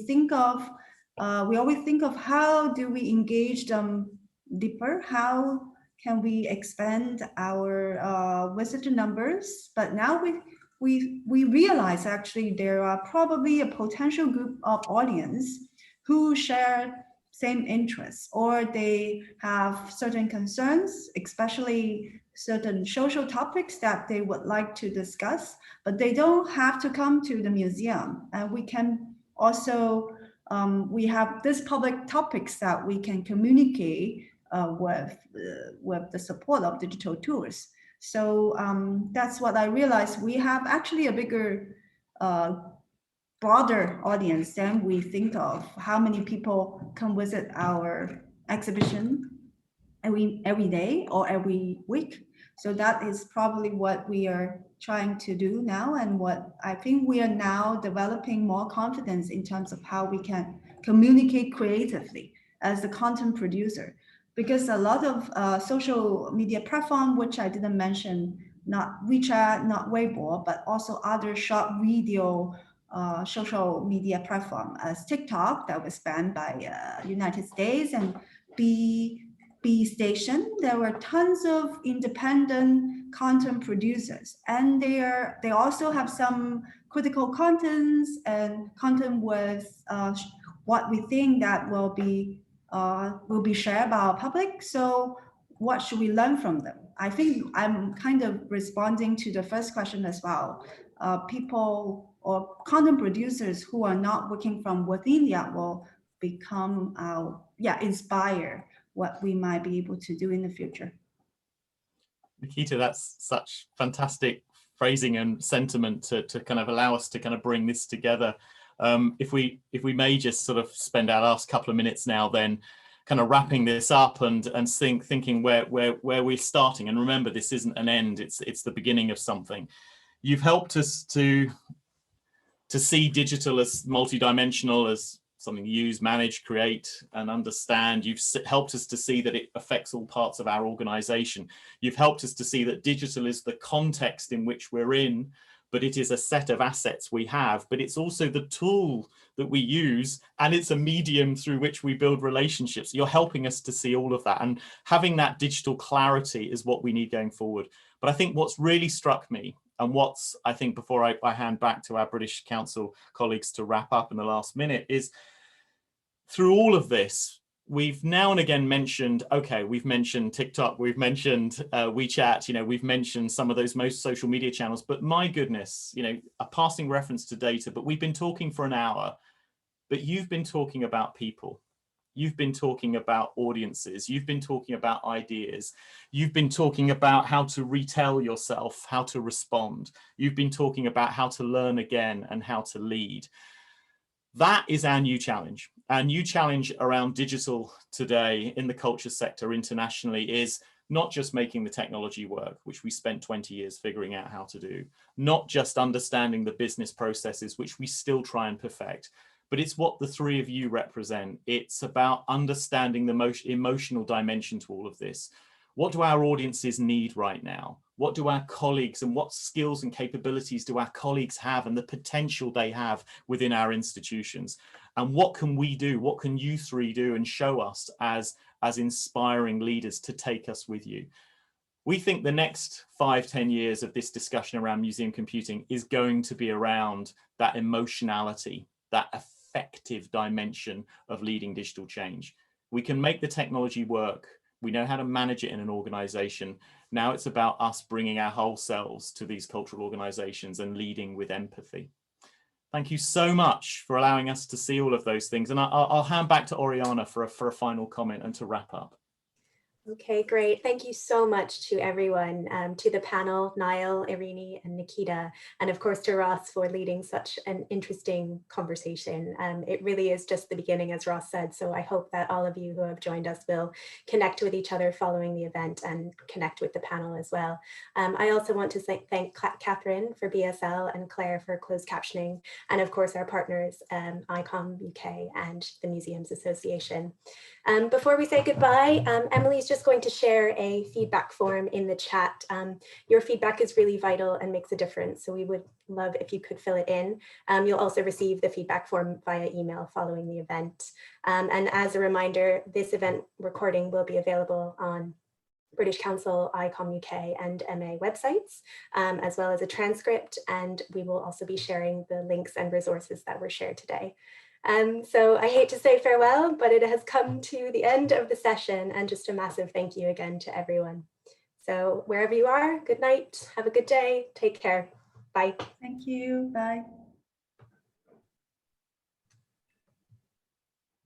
always think of how do we engage them deeper? How can we expand our visitor numbers? But now we realize actually there are probably a potential group of audience who share same interests, or they have certain concerns, especially certain social topics that they would like to discuss, but they don't have to come to the museum. And we can also, we have these public topics that we can communicate with the support of digital tools. So that's what I realized. We have actually a bigger, broader audience than we think of. How many people come visit our exhibition every day or every week? So that is probably what we are trying to do now, and what I think we are now developing more confidence in terms of how we can communicate creatively as the content producer. Because a lot of social media platform, which I didn't mention, not WeChat, not Weibo, but also other short video social media platform as TikTok that was banned by United States, and B Station. There were tons of independent content producers, and they also have some critical contents and content with what we think that will be shared by our public. So what should we learn from them? I think I'm kind of responding to the first question as well. People or content producers who are not working from within India will become inspire what we might be able to do in the future. Nikita, that's such fantastic phrasing and sentiment to kind of allow us to kind of bring this together. If we may just sort of spend our last couple of minutes now then kind of wrapping this up and thinking where we're starting. And remember, this isn't an end, it's the beginning of something. You've helped us to see digital as multidimensional, as something you use, manage, create, and understand. You've helped us to see that it affects all parts of our organization. You've helped us to see that digital is the context in which we're in, but it is a set of assets we have, but it's also the tool that we use, and it's a medium through which we build relationships. You're helping us to see all of that, and having that digital clarity is what we need going forward. But I think what's really struck me, and what's, I think, before I hand back to our British Council colleagues to wrap up in the last minute, is through all of this, we've now and again mentioned, okay, we've mentioned TikTok, we've mentioned WeChat, we've mentioned some of those most social media channels, but my goodness, a passing reference to data, but we've been talking for an hour, but you've been talking about people. You've been talking about audiences. You've been talking about ideas. You've been talking about how to retell yourself, how to respond. You've been talking about how to learn again and how to lead. That is our new challenge. Our new challenge around digital today in the culture sector internationally is not just making the technology work, which we spent 20 years figuring out how to do, not just understanding the business processes, which we still try and perfect, but it's what the three of you represent. It's about understanding the most emotional dimension to all of this. What do our audiences need right now? What do our colleagues, and what skills and capabilities do our colleagues have, and the potential they have within our institutions? And what can we do? What can you three do and show us as inspiring leaders to take us with you? We think the next 5-10 years of this discussion around museum computing is going to be around that emotionality, that effective dimension of leading digital change. We can make the technology work. We know how to manage it in an organization. Now it's about us bringing our whole selves to these cultural organizations and leading with empathy. Thank you so much for allowing us to see all of those things. And I'll hand back to Oriana for a final comment and to wrap up. Okay, great. Thank you so much to everyone, to the panel, Niall, Irini, and Nikita, and of course to Ross for leading such an interesting conversation. It really is just the beginning, as Ross said, so I hope that all of you who have joined us will connect with each other following the event and connect with the panel as well. I also want to thank Catherine for BSL and Claire for closed captioning, and of course our partners, ICOM UK and the Museums Association. Before we say goodbye, Emily's just going to share a feedback form in the chat. Your feedback is really vital and makes a difference, so we would love if you could fill it in. You'll also receive the feedback form via email following the event. And as a reminder, this event recording will be available on British Council, ICOM UK and MA websites, as well as a transcript, and we will also be sharing the links and resources that were shared today. So I hate to say farewell, but it has come to the end of the session, and just a massive thank you again to everyone. So wherever you are, good night, have a good day, take care, bye. Thank you, bye.